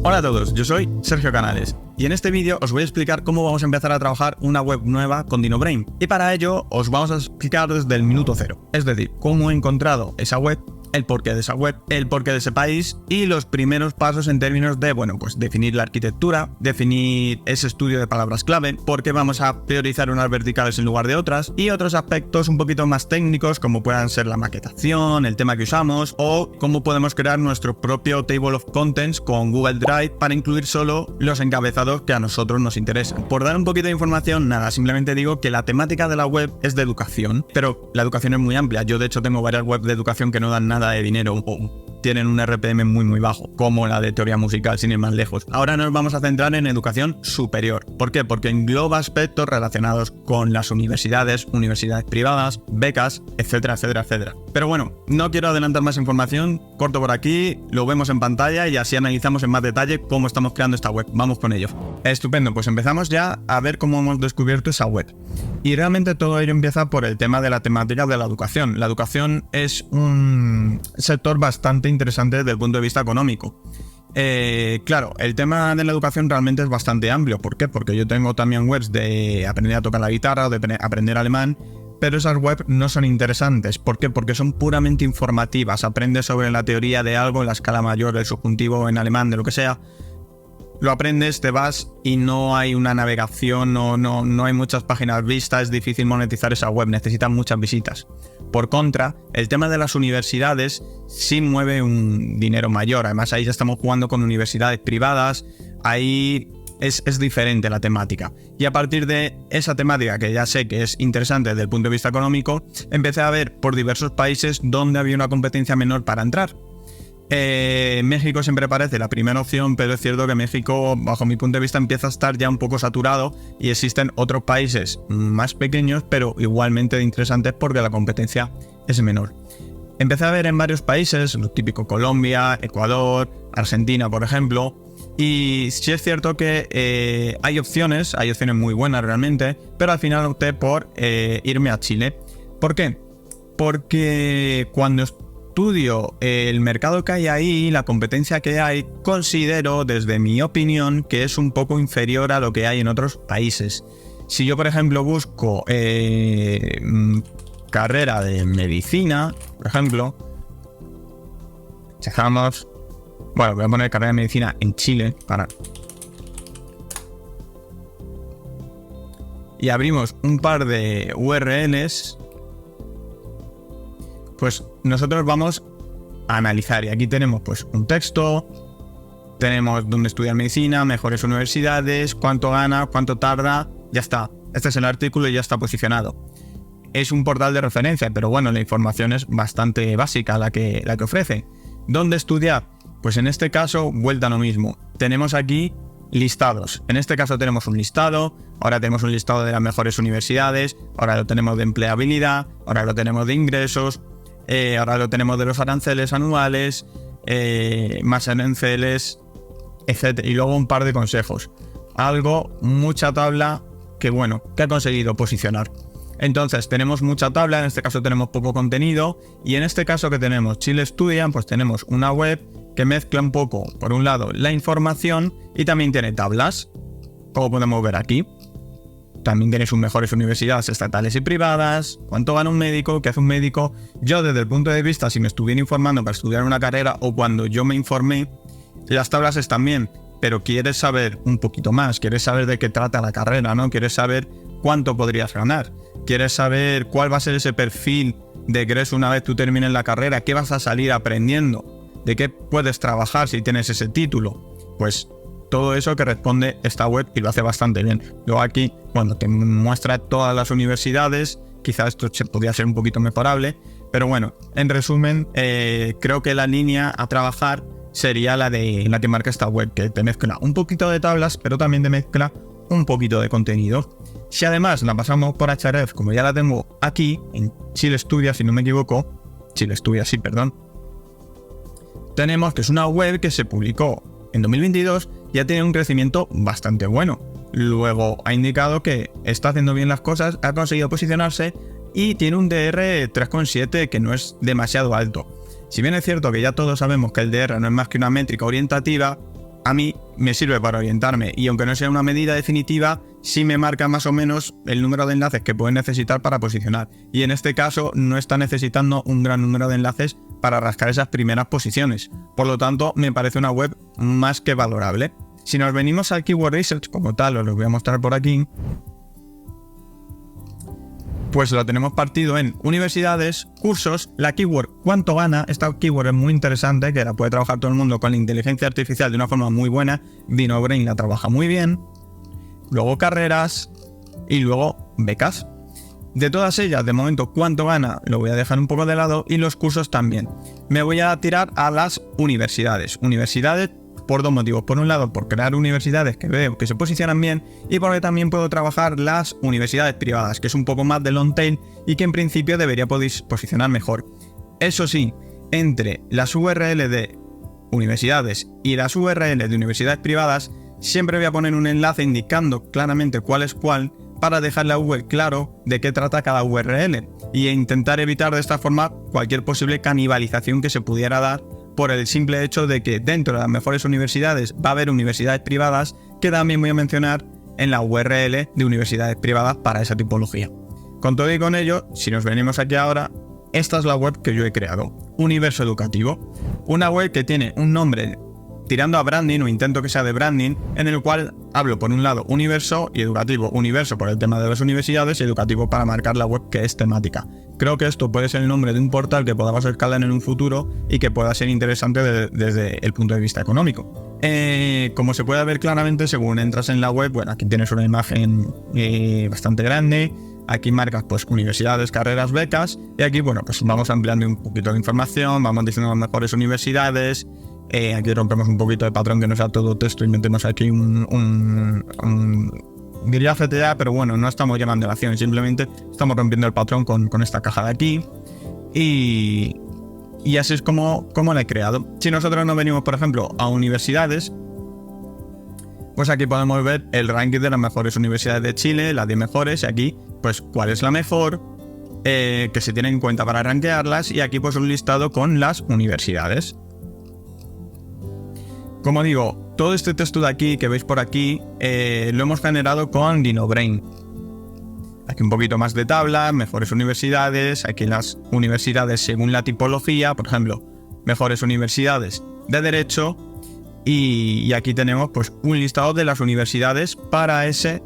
Hola a todos, yo soy Sergio Canales y en este vídeo os voy a explicar cómo vamos a empezar a trabajar una web nueva con DinoBrain, y para ello os vamos a explicar desde el minuto cero, es decir, cómo he encontrado esa web, el porqué de esa web, el porqué de ese país y los primeros pasos en términos de, pues definir la arquitectura, definir ese estudio de palabras clave, por qué vamos a priorizar unas verticales en lugar de otras y otros aspectos un poquito más técnicos como puedan ser la maquetación, el tema que usamos o cómo podemos crear nuestro propio Table of Contents con Google Drive para incluir solo los encabezados que a nosotros nos interesan. Por dar un poquito de información, nada, simplemente digo que la temática de la web es de educación, pero la educación es muy amplia. Yo de hecho tengo varias webs de educación que no dan nada de dinero o tienen un RPM muy bajo, como la de teoría musical, sin ir más lejos. Ahora nos vamos a centrar en educación superior. ¿Por qué? Porque engloba aspectos relacionados con las universidades, universidades privadas, becas, etcétera, etcétera, etcétera. Pero bueno, no quiero adelantar más información, corto por aquí, lo vemos en pantalla y así analizamos en más detalle cómo estamos creando esta web. Vamos con ello. Estupendo, pues empezamos ya a ver cómo hemos descubierto esa web. Y realmente todo ello empieza por el tema de la temática de la educación. La educación es un sector bastante interesante desde el punto de vista económico. Claro, el tema de la educación realmente es bastante amplio. ¿Por qué? Porque yo tengo también webs de aprender a tocar la guitarra o de aprender alemán, pero esas webs no son interesantes. ¿Por qué? Porque son puramente informativas. Aprendes sobre la teoría de algo en la escala mayor, el subjuntivo en alemán, de lo que sea. Lo aprendes, te vas y no hay una navegación, no hay muchas páginas vistas, es difícil monetizar esa web, necesitan muchas visitas. Por contra, el tema de las universidades sí mueve un dinero mayor, además ahí ya estamos jugando con universidades privadas, ahí es diferente la temática. Y a partir de esa temática, que ya sé que es interesante desde el punto de vista económico, empecé a ver por diversos países donde había una competencia menor para entrar. México siempre parece la primera opción, pero es cierto que México, bajo mi punto de vista, empieza a estar ya un poco saturado y existen otros países más pequeños, pero igualmente interesantes porque la competencia es menor. Empecé a ver en varios países, lo típico Colombia, Ecuador, Argentina, por ejemplo, y sí es cierto que hay opciones muy buenas realmente, pero al final opté por irme a Chile. ¿Por qué? Porque cuando estudio el mercado que hay ahí, la competencia que hay, considero, desde mi opinión, que es un poco inferior a lo que hay en otros países. Si yo, por ejemplo, busco carrera de medicina, por ejemplo, checamos, bueno, voy a poner carrera de medicina en Chile y abrimos un par de URLs. Pues nosotros vamos a analizar y aquí tenemos pues un texto, tenemos dónde estudiar medicina, mejores universidades, cuánto gana, cuánto tarda, ya está. Este es el artículo y ya está posicionado. Es un portal de referencia, pero bueno, la información es bastante básica la que ofrece. ¿Dónde estudiar? Pues en este caso, vuelta a lo mismo. Tenemos aquí listados. En este caso tenemos un listado, ahora tenemos un listado de las mejores universidades, ahora lo tenemos de empleabilidad, ahora lo tenemos de ingresos, ahora lo tenemos de los aranceles anuales, más aranceles, etc. Y luego un par de consejos. Mucha tabla que ha conseguido posicionar. Entonces tenemos mucha tabla, en este caso tenemos poco contenido, y en este caso que tenemos Chile Estudian, pues tenemos una web que mezcla un poco, por un lado, la información y también tiene tablas, como podemos ver aquí. También tiene sus mejores universidades estatales y privadas, cuánto gana un médico, qué hace un médico. Yo desde el punto de vista, si me estuviera informando para estudiar una carrera o cuando yo me informé, las tablas están bien, pero quieres saber un poquito más, quieres saber de qué trata la carrera, ¿no? Quieres saber cuánto podrías ganar, quieres saber cuál va a ser ese perfil de que una vez tú termines la carrera, qué vas a salir aprendiendo, de qué puedes trabajar si tienes ese título. Pues todo eso que responde esta web y lo hace bastante bien. Luego aquí, cuando te muestra todas las universidades, quizás esto podría ser un poquito mejorable, pero bueno, en resumen, creo que la línea a trabajar sería la que marca esta web, que te mezcla un poquito de tablas, pero también te mezcla un poquito de contenido. Si además la pasamos por Ahrefs, como ya la tengo aquí, en Chile Estudia, si no me equivoco, Chile Estudia, sí, perdón, tenemos que es una web que se publicó en 2022, ya tiene un crecimiento bastante bueno. Luego ha indicado que está haciendo bien las cosas, ha conseguido posicionarse y tiene un DR 3,7 que no es demasiado alto. Si bien es cierto que ya todos sabemos que el DR no es más que una métrica orientativa, a mí me sirve para orientarme y aunque no sea una medida definitiva, sí me marca más o menos el número de enlaces que pueden necesitar para posicionar. Y en este caso no está necesitando un gran número de enlaces para rascar esas primeras posiciones. Por lo tanto, me parece una web más que valorable. Si nos venimos al Keyword Research como tal, os lo voy a mostrar por aquí, pues lo tenemos partido en universidades, cursos, la keyword cuánto gana. Esta keyword es muy interesante, que la puede trabajar todo el mundo con la inteligencia artificial de una forma muy buena. DinoBrain la trabaja muy bien. Luego carreras y luego becas. De todas ellas, de momento, cuánto gana lo voy a dejar un poco de lado y los cursos también. Me voy a tirar a las universidades. Universidades por dos motivos. Por un lado, por crear universidades que veo que se posicionan bien y porque también puedo trabajar las universidades privadas, que es un poco más de long tail y que en principio debería posicionar mejor. Eso sí, entre las URL de universidades y las URL de universidades privadas, siempre voy a poner un enlace indicando claramente cuál es cuál para dejarle a Google claro de qué trata cada URL e intentar evitar de esta forma cualquier posible canibalización que se pudiera dar por el simple hecho de que dentro de las mejores universidades va a haber universidades privadas que también voy a mencionar en la URL de universidades privadas para esa tipología. Con todo y con ello, si nos venimos aquí ahora, esta es la web que yo he creado, Universo Educativo. Una web que tiene un nombre tirando a branding o intento que sea de branding, en el cual hablo por un lado universo y educativo. Universo por el tema de las universidades y educativo para marcar la web que es temática. Creo que esto puede ser el nombre de un portal que podamos escalar en un futuro y que pueda ser interesante desde el punto de vista económico. Como se puede ver claramente, según entras en la web, bueno, aquí tienes una imagen bastante grande. Aquí marcas pues universidades, carreras, becas. Y aquí, bueno, pues vamos ampliando un poquito de información, vamos diciendo las mejores universidades. Aquí rompemos un poquito de patrón que no sea todo texto y metemos aquí diría CTA, pero bueno, no estamos llamando a la acción, simplemente estamos rompiendo el patrón con esta caja de aquí. Y así es como la he creado. Si nosotros nos venimos, por ejemplo, a universidades, pues aquí podemos ver el ranking de las mejores universidades de Chile, las 10 mejores, y aquí, pues, cuál es la mejor, que se tiene en cuenta para rankearlas, y aquí, pues, un listado con las universidades. Como digo, todo este texto de aquí, que veis por aquí, lo hemos generado con DinoBrain. Aquí un poquito más de tabla, mejores universidades, aquí las universidades según la tipología, por ejemplo, mejores universidades de Derecho, y aquí tenemos pues un listado de las universidades para esa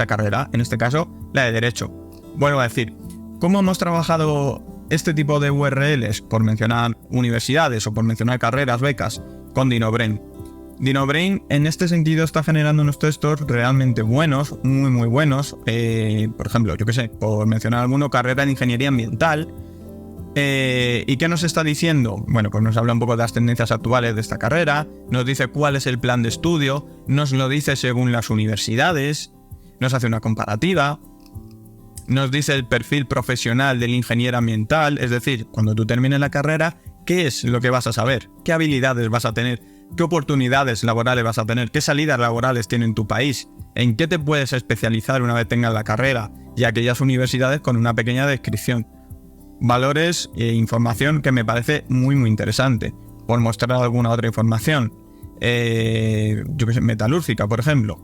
carrera, en este caso la de Derecho. Vuelvo a decir, ¿cómo hemos trabajado este tipo de URLs? Por mencionar universidades o por mencionar carreras, becas, con DinoBrain. DinoBrain en este sentido está generando unos textos realmente buenos, muy buenos. Por ejemplo, yo que sé, por mencionar alguno, carrera de ingeniería ambiental. ¿Y qué nos está diciendo? Bueno, pues nos habla un poco de las tendencias actuales de esta carrera, nos dice cuál es el plan de estudio, nos lo dice según las universidades, nos hace una comparativa, nos dice el perfil profesional del ingeniero ambiental, es decir, cuando tú termines la carrera, ¿qué es lo que vas a saber? ¿Qué habilidades vas a tener? ¿Qué oportunidades laborales vas a tener? ¿Qué salidas laborales tiene en tu país? ¿En qué te puedes especializar una vez tengas la carrera? Y aquellas universidades con una pequeña descripción. Valores e información que me parece muy interesante. Por mostrar alguna otra información. Yo que sé, metalúrgica, por ejemplo.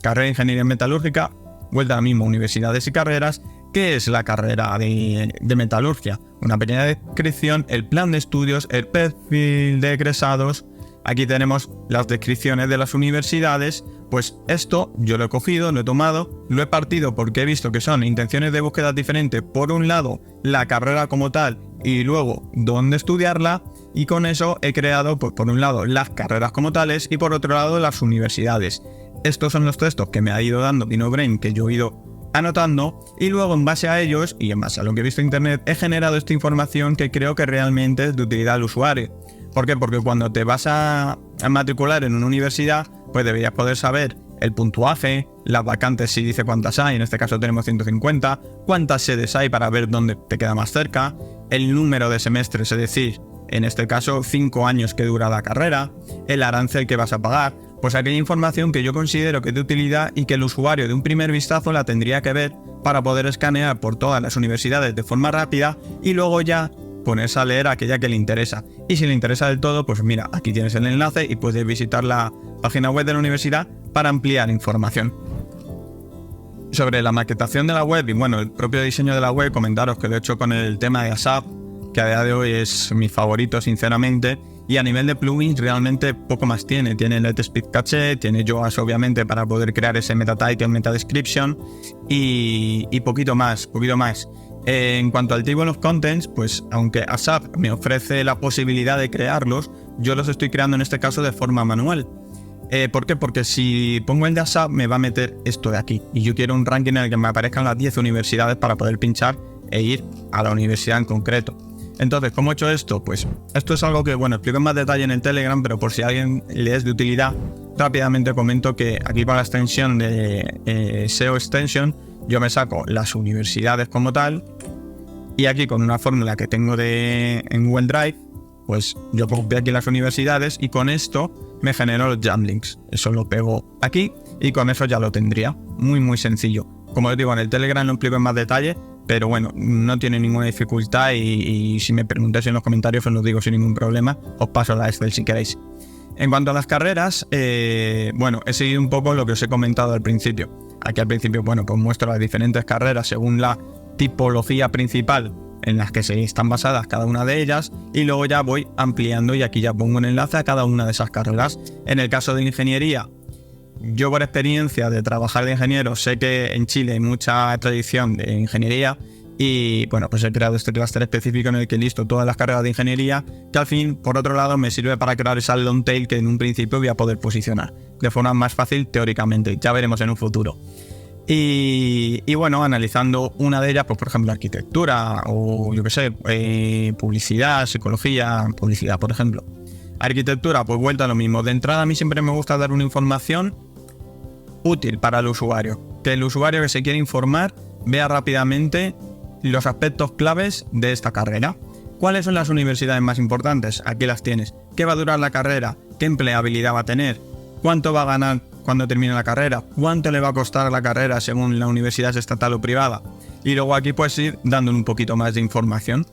Carrera de ingeniería metalúrgica, vuelta a la misma, universidades y carreras. ¿Qué es la carrera de metalurgia? Una pequeña descripción, el plan de estudios, el perfil de egresados. Aquí tenemos las descripciones de las universidades. Pues esto yo lo he cogido, lo he tomado, lo he partido porque he visto que son intenciones de búsqueda diferentes. Por un lado, la carrera como tal y luego dónde estudiarla. Y con eso he creado, pues por un lado, las carreras como tales y por otro lado, las universidades. Estos son los textos que me ha ido dando DinoBrain, que yo he ido anotando, y luego en base a ellos y en base a lo que he visto en internet he generado esta información que creo que realmente es de utilidad al usuario. ¿Por qué? Porque cuando te vas a matricular en una universidad, pues deberías poder saber el puntuaje, las vacantes si dice cuántas hay, en este caso tenemos 150, cuántas sedes hay para ver dónde te queda más cerca, el número de semestres, es decir, en este caso 5 años que dura la carrera, el arancel que vas a pagar. Pues aquella información que yo considero que es de utilidad y que el usuario de un primer vistazo la tendría que ver para poder escanear por todas las universidades de forma rápida y luego ya ponerse a leer aquella que le interesa. Y si le interesa del todo, pues mira, aquí tienes el enlace y puedes visitar la página web de la universidad para ampliar información. Sobre la maquetación de la web y bueno, el propio diseño de la web, comentaros que lo he hecho con el tema de ASAP, que a día de hoy es mi favorito sinceramente, y a nivel de plugins realmente poco más tiene. Tiene LetSpeed Cache, tiene Yoast obviamente para poder crear ese meta title, meta description y poquito más. En cuanto al Table of Contents, pues aunque ASAP me ofrece la posibilidad de crearlos, yo los estoy creando en este caso de forma manual. ¿Por qué? Porque si pongo el de ASAP me va a meter esto de aquí y yo quiero un ranking en el que me aparezcan las 10 universidades para poder pinchar e ir a la universidad en concreto. Entonces, ¿cómo he hecho esto? Pues esto es algo que, bueno, explico en más detalle en el Telegram, pero por si a alguien le es de utilidad, rápidamente comento que aquí con la extensión de SEO Extension, yo me saco las universidades como tal, y aquí con una fórmula que tengo en Google Drive, pues yo pongo aquí las universidades y con esto me genero los jam links. Eso lo pego aquí y con eso ya lo tendría. Muy sencillo. Como os digo, en el Telegram lo explico en más detalle, pero bueno, no tiene ninguna dificultad y si me preguntáis en los comentarios os lo digo sin ningún problema, os paso la Excel si queréis. En cuanto a las carreras, bueno, he seguido un poco lo que os he comentado al principio. Aquí al principio, bueno, pues muestro las diferentes carreras según la tipología principal en las que se están basadas cada una de ellas y luego ya voy ampliando y aquí ya pongo un enlace a cada una de esas carreras. En el caso de ingeniería, yo por experiencia de trabajar de ingeniero sé que en Chile hay mucha tradición de ingeniería y bueno, pues he creado este clúster específico en el que listo todas las carreras de ingeniería que al fin, por otro lado, me sirve para crear esa long tail que en un principio voy a poder posicionar de forma más fácil teóricamente, ya veremos en un futuro. Y bueno, analizando una de ellas, pues por ejemplo arquitectura o yo qué sé, publicidad, psicología, publicidad por ejemplo. Arquitectura, pues vuelta a lo mismo. De entrada a mí siempre me gusta dar una información útil para el usuario. Que el usuario que se quiere informar vea rápidamente los aspectos claves de esta carrera. ¿Cuáles son las universidades más importantes? Aquí las tienes. ¿Qué va a durar la carrera? ¿Qué empleabilidad va a tener? ¿Cuánto va a ganar cuando termine la carrera? ¿Cuánto le va a costar la carrera según la universidad es estatal o privada? Y luego aquí puedes ir dando un poquito más de información.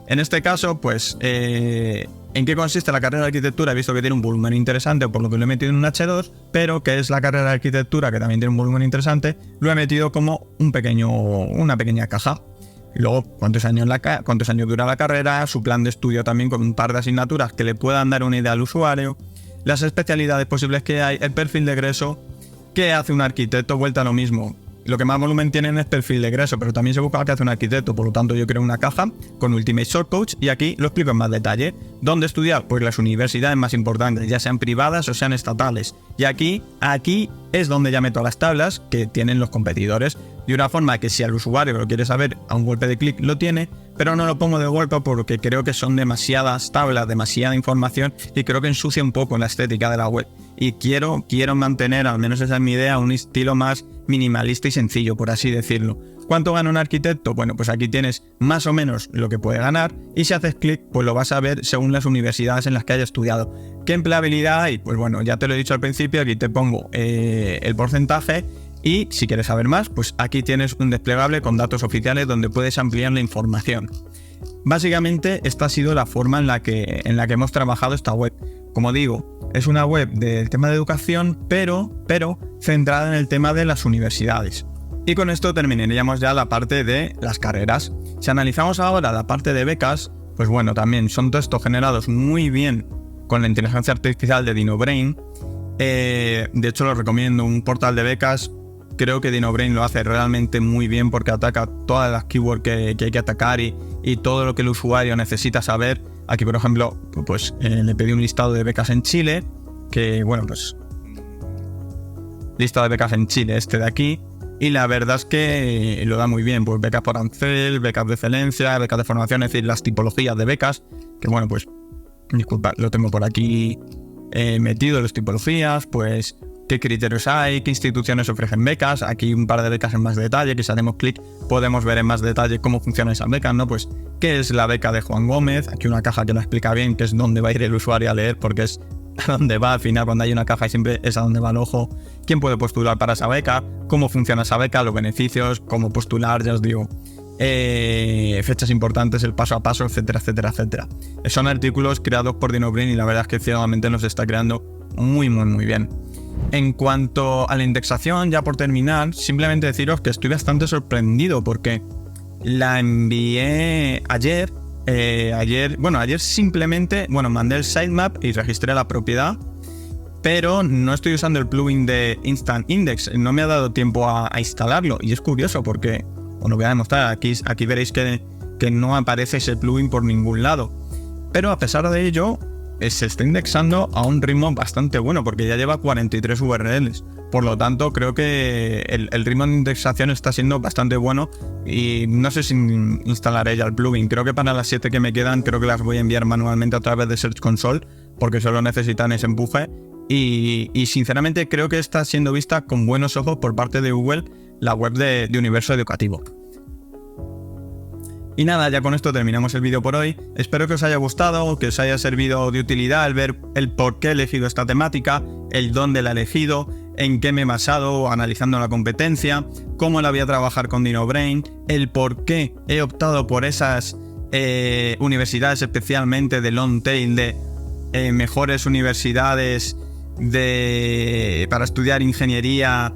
En este caso, pues, ¿en qué consiste la carrera de arquitectura? He visto que tiene un volumen interesante, por lo que lo he metido en un H2, pero que es la carrera de arquitectura, que también tiene un volumen interesante, lo he metido como una pequeña caja. Y luego, cuántos años dura la carrera, su plan de estudio también con un par de asignaturas que le puedan dar una idea al usuario, las especialidades posibles que hay, el perfil de egreso, qué hace un arquitecto, vuelta a lo mismo. Lo que más volumen tienen es perfil de egreso, pero también se busca qué hace un arquitecto, por lo tanto yo creo una caja con Ultimate Shortcodes y aquí lo explico en más detalle. ¿Dónde estudiar? Pues las universidades más importantes, ya sean privadas o sean estatales. Y aquí es donde ya meto las tablas que tienen los competidores, de una forma que si al usuario lo quiere saber a un golpe de clic lo tiene, pero no lo pongo de golpe porque creo que son demasiadas tablas, demasiada información y creo que ensucia un poco la estética de la web. Y quiero mantener, al menos esa es mi idea, un estilo más minimalista y sencillo, por así decirlo. ¿Cuánto gana un arquitecto? Bueno, pues aquí tienes más o menos lo que puede ganar y si haces clic, pues lo vas a ver según las universidades en las que haya estudiado. ¿Qué empleabilidad hay? Pues bueno, ya te lo he dicho al principio, aquí te pongo el porcentaje y si quieres saber más, pues aquí tienes un desplegable con datos oficiales donde puedes ampliar la información. Básicamente esta ha sido la forma en la que hemos trabajado esta web. Como digo, es una web del tema de educación, pero centrada en el tema de las universidades. Y con esto terminaríamos ya la parte de las carreras. Si analizamos ahora la parte de becas, pues bueno, también son textos generados muy bien con la inteligencia artificial de Dinobrain. De hecho, lo recomiendo, un portal de becas. Creo que Dinobrain lo hace realmente muy bien porque ataca todas las keywords que hay que atacar y todo lo que el usuario necesita saber. Aquí, por ejemplo, pues le pedí un listado de becas en Chile, que bueno, pues lista de becas en Chile, este de aquí, y la verdad es que lo da muy bien, pues becas por ANCEL, becas de excelencia, becas de formación, es decir, las tipologías de becas, que bueno, pues, disculpa, lo tengo por aquí metido, las tipologías, pues qué criterios hay, qué instituciones ofrecen becas. Aquí un par de becas en más detalle, que si hacemos clic podemos ver en más detalle cómo funcionan esas becas, ¿no? Pues qué es la beca de Juan Gómez, aquí una caja que la explica bien, que es dónde va a ir el usuario a leer, porque es a dónde va, al final cuando hay una caja y siempre es a dónde va el ojo, quién puede postular para esa beca, cómo funciona esa beca, los beneficios, cómo postular, ya os digo. fechas importantes, el paso a paso, etcétera, etcétera, etcétera. Son artículos creados por Dinobrain y la verdad es que finalmente nos está creando muy, muy, muy bien. En cuanto a la indexación, ya por terminar, simplemente deciros que estoy bastante sorprendido porque la envié ayer. Ayer simplemente, mandé el sitemap y registré la propiedad, pero no estoy usando el plugin de Instant Index, no me ha dado tiempo a instalarlo y es curioso porque, os lo voy a demostrar, aquí veréis que no aparece ese plugin por ningún lado, pero a pesar de ello se está indexando a un ritmo bastante bueno porque ya lleva 43 URLs. Por lo tanto, creo que el ritmo de indexación está siendo bastante bueno y no sé si instalaré ya el plugin. Creo que para las 7 que me quedan, creo que las voy a enviar manualmente a través de Search Console porque solo necesitan ese empuje. Y sinceramente creo que está siendo vista con buenos ojos por parte de Google la web de Universo Educativo. Y nada, ya con esto terminamos el vídeo por hoy. Espero que os haya gustado, que os haya servido de utilidad el ver el por qué he elegido esta temática, el dónde la he elegido, en qué me he basado analizando la competencia, cómo la voy a trabajar con Dinobrain, el por qué he optado por esas universidades, especialmente de long tail, de mejores universidades para estudiar ingeniería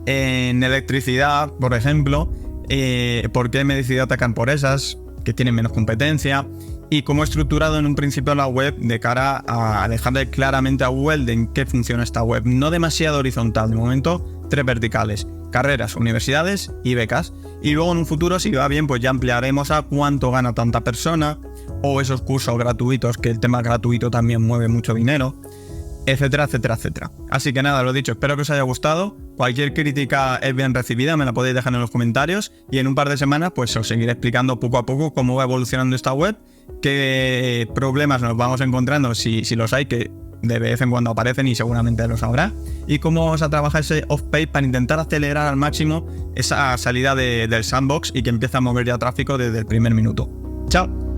en electricidad, por ejemplo. Por qué me he decidido atacar por esas que tienen menos competencia y cómo he estructurado en un principio la web de cara a dejarle claramente a Google de en qué funciona esta web. No demasiado horizontal, de momento 3 verticales: carreras, universidades y becas. Y luego en un futuro, si va bien, pues ya ampliaremos a cuánto gana tanta persona o esos cursos gratuitos, que el tema gratuito también mueve mucho dinero, etcétera, etcétera, etcétera. Así que nada, lo dicho, espero que os haya gustado. Cualquier crítica es bien recibida, me la podéis dejar en los comentarios y en un par de semanas pues os seguiré explicando poco a poco cómo va evolucionando esta web, qué problemas nos vamos encontrando, si los hay, que de vez en cuando aparecen y seguramente los habrá, y cómo vamos a trabajar ese off-page para intentar acelerar al máximo esa salida del sandbox y que empiece a mover ya tráfico desde el primer minuto. ¡Chao!